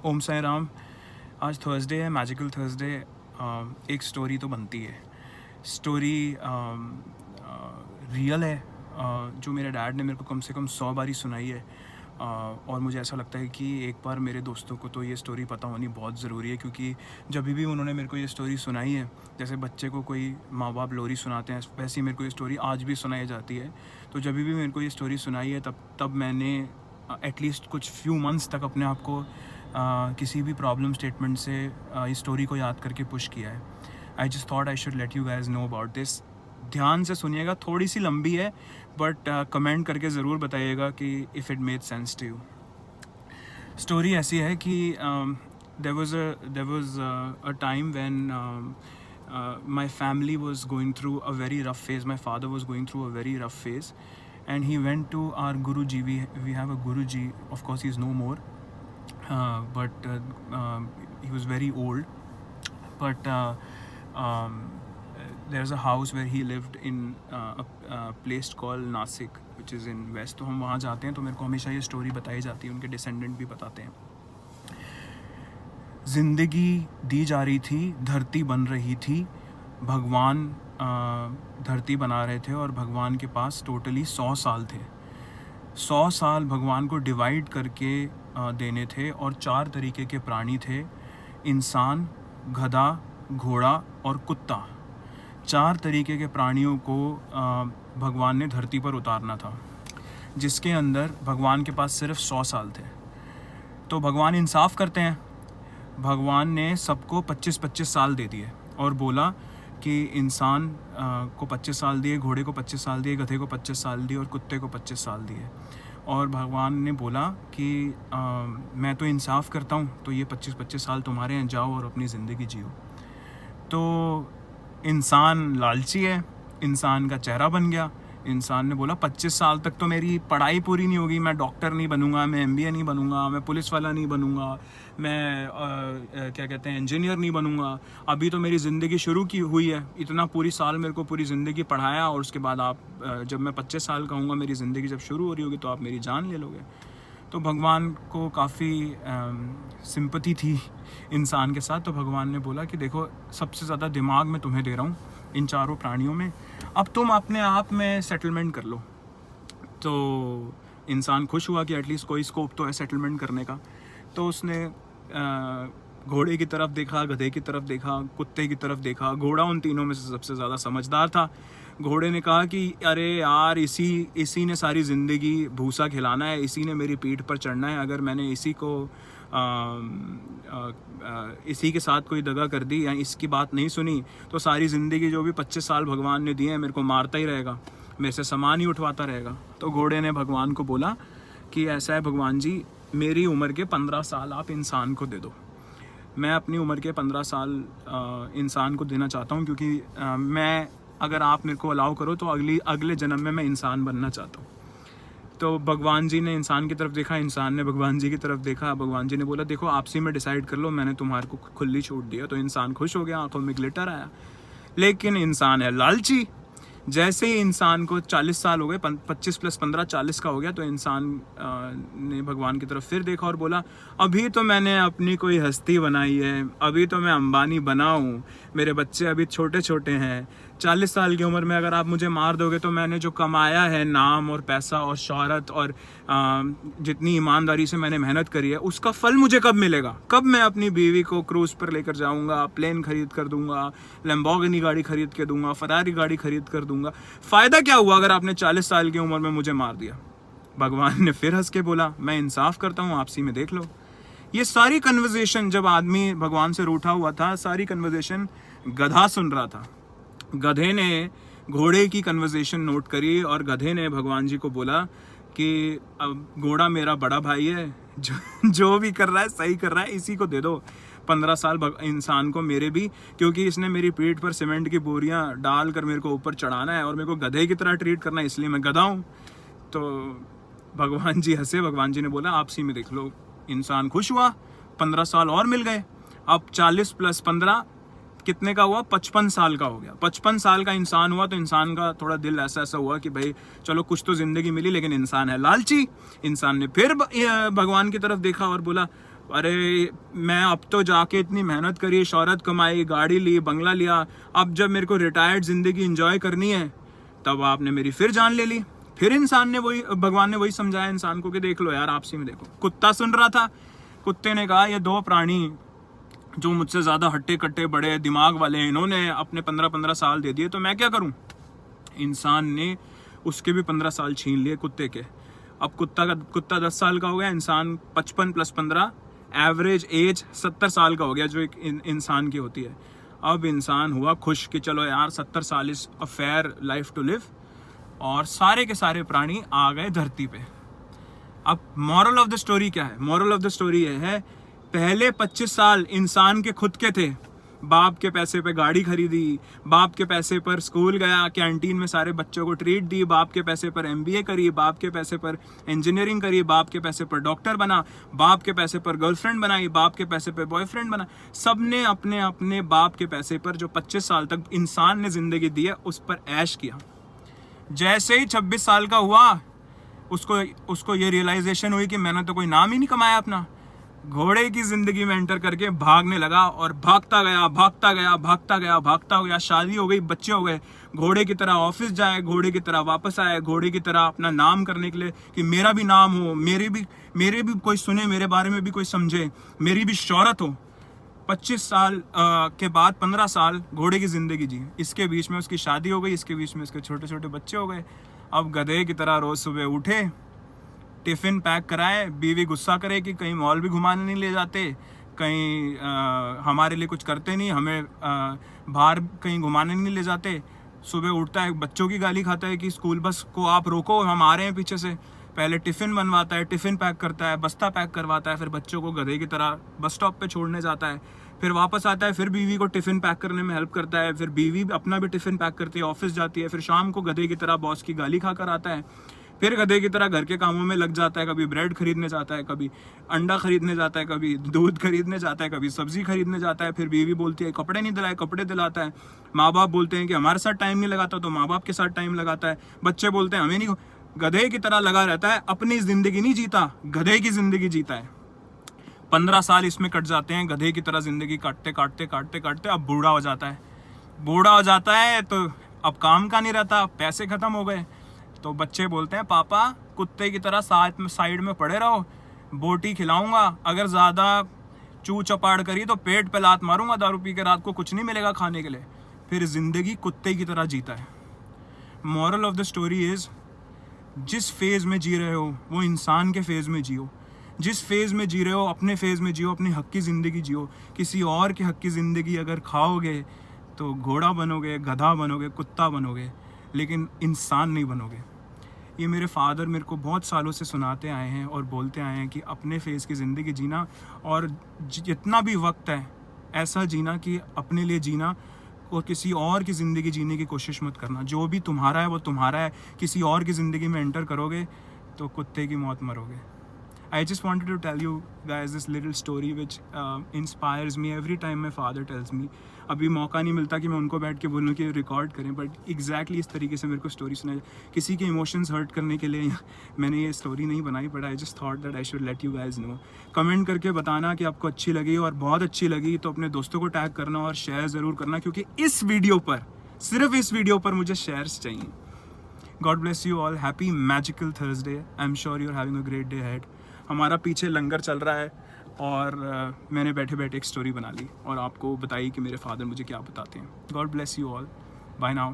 ओम साई राम। आज थर्सडे है, magical Thursday. एक स्टोरी तो बनती है। स्टोरी रियल है, जो मेरे डैड ने मेरे को कम से कम 100 बारी सुनाई है। और मुझे ऐसा लगता है कि एक बार मेरे दोस्तों को तो ये स्टोरी पता होनी बहुत ज़रूरी है, क्योंकि जब भी उन्होंने मेरे को ये स्टोरी सुनाई है, जैसे बच्चे को कोई माँ बाप लोरी सुनाते हैं, वैसे ही मेरे को ये स्टोरी आज भी सुनाई जाती है। तो जब भी मेरे को ये स्टोरी सुनाई है, तब मैंने एटलीस्ट कुछ फ्यू मंथ्स तक अपने आप को किसी भी प्रॉब्लम स्टेटमेंट से इस स्टोरी को याद करके पुश किया है। आई just thought I should let you guys know about this. ध्यान से सुनिएगा, थोड़ी सी लंबी है, बट कमेंट करके ज़रूर बताइएगा कि if it made sense to you. Story ऐसी है कि there was a time when my family was going through a very rough phase. My father was going through a very rough phase, and he went to our Guruji. We have a Guruji. Of course, he's no more, but he was very old. But there's a house where he lived in a place called Nasik, which is in west. तो हम वहाँ जाते हैं तो मेरे को हमेशा ये स्टोरी बताई जाती है, उनके डिसेंडेंट भी बताते हैं। ज़िंदगी दी जा रही थी, धरती बन रही थी, भगवान धरती बना रहे थे और भगवान के पास टोटली 100 साल थे। 100 साल भगवान को डिवाइड करके देने थे, और 4 तरीके के प्राणी थे: इंसान, गधा, घोड़ा और कुत्ता। 4 तरीके के प्राणियों को भगवान ने धरती पर उतारना था, जिसके अंदर भगवान के पास सिर्फ 100 साल थे। तो भगवान इंसाफ करते हैं। भगवान ने सबको 25-25 साल दे दिए और बोला कि इंसान को 25 साल दिए, घोड़े को 25 साल दिए, गधे को 25 साल दिए और कुत्ते को 25 साल दिए। और भगवान ने बोला कि मैं तो इंसाफ करता हूँ, तो ये 25-25 साल तुम्हारे हैं, जाओ और अपनी ज़िंदगी जियो। तो इंसान लालची है, इंसान का चेहरा बन गया। इंसान ने बोला 25 साल तक तो मेरी पढ़ाई पूरी नहीं होगी, मैं डॉक्टर नहीं बनूंगा, मैं MBA नहीं बनूंगा, मैं पुलिस वाला नहीं बनूंगा, मैं क्या कहते हैं इंजीनियर नहीं बनूंगा। अभी तो मेरी ज़िंदगी शुरू की हुई है, इतना पूरी साल मेरे को पूरी ज़िंदगी पढ़ाया, और उसके बाद आप जब मैं 25 साल का हूँगा, मेरी ज़िंदगी जब शुरू हो रही होगी, तो आप मेरी जान ले लोगे। तो भगवान को काफ़ी सिंपैथी थी इंसान के साथ। तो भगवान ने बोला कि देखो, सबसे ज़्यादा दिमाग मैं तुम्हें दे रहा हूँ इन 4 प्राणियों में, अब तुम अपने आप में सेटलमेंट कर लो। तो इंसान खुश हुआ कि एटलीस्ट कोई स्कोप तो है सेटलमेंट करने का। तो उसने घोड़े की तरफ देखा, गधे की तरफ देखा, कुत्ते की तरफ देखा। घोड़ा उन तीनों में से सबसे ज़्यादा समझदार था। घोड़े ने कहा कि अरे यार, इसी ने सारी ज़िंदगी भूसा खिलाना है, इसी ने मेरी पीठ पर चढ़ना है। अगर मैंने इसी के साथ कोई दगा कर दी या इसकी बात नहीं सुनी, तो सारी ज़िंदगी जो भी 25 साल भगवान ने दिए हैं, मेरे को मारता ही रहेगा, मेरे से सामान ही उठवाता रहेगा। तो घोड़े ने भगवान को बोला कि ऐसा है भगवान जी, मेरी उम्र के 15 साल आप इंसान को दे दो। मैं अपनी उम्र के 15 साल इंसान को देना चाहता हूँ, क्योंकि मैं, अगर आप मेरे को अलाउ करो, तो अगले जन्म में मैं इंसान बनना चाहता हूँ। तो भगवान जी ने इंसान की तरफ देखा, इंसान ने भगवान जी की तरफ देखा। भगवान जी ने बोला देखो, आपसी में डिसाइड कर लो, मैंने तुम्हारे को खुली छूट दिया। तो इंसान खुश हो गया, आंखों में ग्लिटर आया। लेकिन इंसान है लालची। जैसे ही इंसान को 40 साल हो गए, 25 + 15 40 का हो गया, तो इंसान ने भगवान की तरफ फिर देखा और बोला, अभी तो मैंने अपनी कोई हस्ती बनाई है, अभी तो मैं अंबानी बना हूँ, मेरे बच्चे अभी छोटे छोटे हैं। 40 साल की उम्र में अगर आप मुझे मार दोगे, तो मैंने जो कमाया है नाम और पैसा और शोहरत और जितनी ईमानदारी से मैंने मेहनत करी है, उसका फल मुझे कब मिलेगा? कब मैं अपनी बीवी को क्रूज़ पर लेकर जाऊँगा, प्लेन खरीद कर दूंगा, लैम्बोर्गिनी गाड़ी खरीद के दूंगा, फरारी गाड़ी खरीद कर दूंगा? फ़ायदा क्या हुआ अगर आपने 40 साल की उम्र में मुझे मार दिया? भगवान ने फिर हंस के बोला, मैं इंसाफ करता हूँ, आपसी में देख लो। ये सारी कन्वर्सेशन, जब आदमी भगवान से रूठा हुआ था, सारी कन्वर्सेशन गधा सुन रहा था। गधे ने घोड़े की कन्वर्सेशन नोट करी, और गधे ने भगवान जी को बोला कि अब घोड़ा मेरा बड़ा भाई है, जो भी कर रहा है सही कर रहा है, इसी को दे दो 15 साल इंसान को, मेरे भी, क्योंकि इसने मेरी पीठ पर सीमेंट की बोरियां डाल कर मेरे को ऊपर चढ़ाना है और मेरे को गधे की तरह ट्रीट करना है, इसलिए मैं गधा हूँ। तो भगवान जी हंसे। भगवान जी ने बोला, आपसी में देख लो। इंसान खुश हुआ, 15 साल और मिल गए। अब 40 + 15 कितने का हुआ? 55 साल का हो गया। 55 साल का इंसान हुआ, तो इंसान का थोड़ा दिल ऐसा हुआ कि भाई चलो कुछ तो ज़िंदगी मिली, लेकिन इंसान है लालची। इंसान ने फिर भगवान की तरफ देखा और बोला, अरे मैं अब तो जाके इतनी मेहनत करी, शोहरत कमाई, गाड़ी ली, बंगला लिया, अब जब मेरे को रिटायर्ड ज़िंदगी एंजॉय करनी है तब आपने मेरी फिर जान ले ली। फिर इंसान ने वही, भगवान ने वही समझाया इंसान को कि देख लो यार, आपसी में देखो। कुत्ता सुन रहा था, कुत्ते ने कहा ये दो प्राणी जो मुझसे ज़्यादा हट्टे कट्टे बड़े दिमाग वाले हैं, इन्होंने अपने 15-15 साल दे दिए तो मैं क्या करूं। इंसान ने उसके भी 15 साल छीन लिए कुत्ते के। अब कुत्ता 10 साल का हो गया, इंसान 55 + 15 एवरेज एज 70 साल का हो गया जो एक इंसान की होती है। अब इंसान हुआ खुश कि चलो यार 70 साल is a fair life to live, और सारे के सारे प्राणी आ गए धरती पे। अब मॉरल ऑफ द स्टोरी क्या है? मॉरल ऑफ द स्टोरी ये है, पहले 25 साल इंसान के खुद के थे। बाप के पैसे पे गाड़ी खरीदी, बाप के पैसे पर स्कूल गया, कैंटीन में सारे बच्चों को ट्रीट दी, बाप के पैसे पर MBA करी, बाप के पैसे पर इंजीनियरिंग करी, बाप के पैसे पर डॉक्टर बना, बाप के पैसे पर गर्लफ्रेंड बनाई, बाप के पैसे पर बॉयफ्रेंड बना। सब ने अपने अपने बाप के पैसे पर जो 25 साल तक इंसान ने जिंदगी दी है उस पर ऐश किया। जैसे ही 26 साल का हुआ उसको ये रियलाइजेशन हुई कि मैंने तो कोई नाम ही नहीं कमाया अपना। घोड़े की जिंदगी में एंटर करके भागने लगा, और भागता गया भागता गया भागता गया भागता गया। शादी हो गई, बच्चे हो गए, घोड़े की तरह ऑफिस जाए, घोड़े की तरह वापस आए, घोड़े की तरह अपना नाम करने के लिए कि मेरा भी नाम हो, मेरे भी कोई सुने, मेरे बारे में भी कोई समझे, मेरी भी शोहरत हो। 25 साल के बाद 15 साल घोड़े की जिंदगी जी। इसके बीच में उसकी शादी हो गई, इसके बीच में उसके छोटे छोटे बच्चे हो गए। अब गधे की तरह रोज सुबह उठे, टिफ़िन पैक कराए, बीवी गुस्सा करे कि कहीं मॉल भी घुमाने नहीं ले जाते, कहीं हमारे लिए कुछ करते नहीं, हमें बाहर कहीं घुमाने नहीं ले जाते। सुबह उठता है, बच्चों की गाली खाता है कि स्कूल बस को आप रोको, हम आ रहे हैं पीछे से। पहले टिफ़िन बनवाता है, टिफ़िन पैक करता है, बस्ता पैक करवाता है, फिर बच्चों को गधे की तरह बस स्टॉप पे छोड़ने जाता है, फिर वापस आता है, फिर बीवी को टिफ़िन पैक करने में हेल्प करता है, फिर बीवी अपना भी टिफ़िन पैक करती है, ऑफिस जाती है, फिर शाम को गधे की तरह बॉस की गाली खाकर आता है, फिर गधे की तरह घर के कामों में लग जाता है। कभी ब्रेड खरीदने जाता है, कभी अंडा खरीदने जाता है, कभी दूध खरीदने जाता है, कभी सब्जी खरीदने जाता है। फिर बीवी बोलती है कपड़े नहीं दिलाए, कपड़े दिलाता है। माँ बाप बोलते हैं कि हमारे साथ टाइम नहीं लगाता, तो माँ बाप के साथ टाइम लगाता है। बच्चे बोलते हैं हमें नहीं, गधे की तरह लगा रहता है, अपनी जिंदगी नहीं जीता, गधे की जिंदगी जीता है। 15 साल इसमें कट जाते हैं, गधे की तरह जिंदगी काटते काटते काटते काटते अब बूढ़ा हो जाता है। बूढ़ा हो जाता है तो अब काम का नहीं रहता, पैसे खत्म हो गए। तो बच्चे बोलते हैं पापा कुत्ते की तरह साइड में पड़े रहो, बोटी खिलाऊंगा, अगर ज़्यादा चू चपाड़ करी तो पेट पे लात मारूंगा, दारू पी के रात को कुछ नहीं मिलेगा खाने के लिए। फिर ज़िंदगी कुत्ते की तरह जीता है। Moral of the story is, जिस फेज़ में जी रहे हो वो इंसान के फेज़ में जियो, जिस फेज़ में जी रहे हो अपने फेज़ में जियो, अपनी हक की ज़िंदगी जियो। किसी और की हक की ज़िंदगी अगर खाओगे तो घोड़ा बनोगे, गधा बनोगे, कुत्ता बनोगे, लेकिन इंसान नहीं बनोगे। ये मेरे फादर मेरे को बहुत सालों से सुनाते आए हैं और बोलते आए हैं कि अपने फेज़ की ज़िंदगी जीना, और जितना भी वक्त है ऐसा जीना कि अपने लिए जीना, और किसी और की ज़िंदगी जीने की कोशिश मत करना। जो भी तुम्हारा है वो तुम्हारा है, किसी और की ज़िंदगी में एंटर करोगे तो कुत्ते की मौत मरोगे। I just wanted to tell you guys this little story which inspires me every time my father tells me. अभी मौका नहीं मिलता कि मैं उनको बैठ के बोलूँ कि रिकॉर्ड करें, बट एग्जैक्टली इस तरीके से मेरे को स्टोरी सुनाई। किसी के इमोशंस हर्ट करने के लिए मैंने ये स्टोरी नहीं बनाई, but I just thought that I should let you guys know. Comment करके बताना कि आपको अच्छी लगी, और बहुत अच्छी लगी तो अपने दोस्तों को टैग करना और शेयर ज़रूर करना, क्योंकि इस वीडियो पर, सिर्फ इस वीडियो पर मुझे शेयर्स चाहिए। God bless you all, happy magical Thursday, I am sure you are having a great day ahead. हमारा पीछे लंगर चल रहा है, और मैंने बैठे बैठे एक स्टोरी बना ली और आपको बताई कि मेरे फादर मुझे क्या बताते हैं। God bless you all, bye now.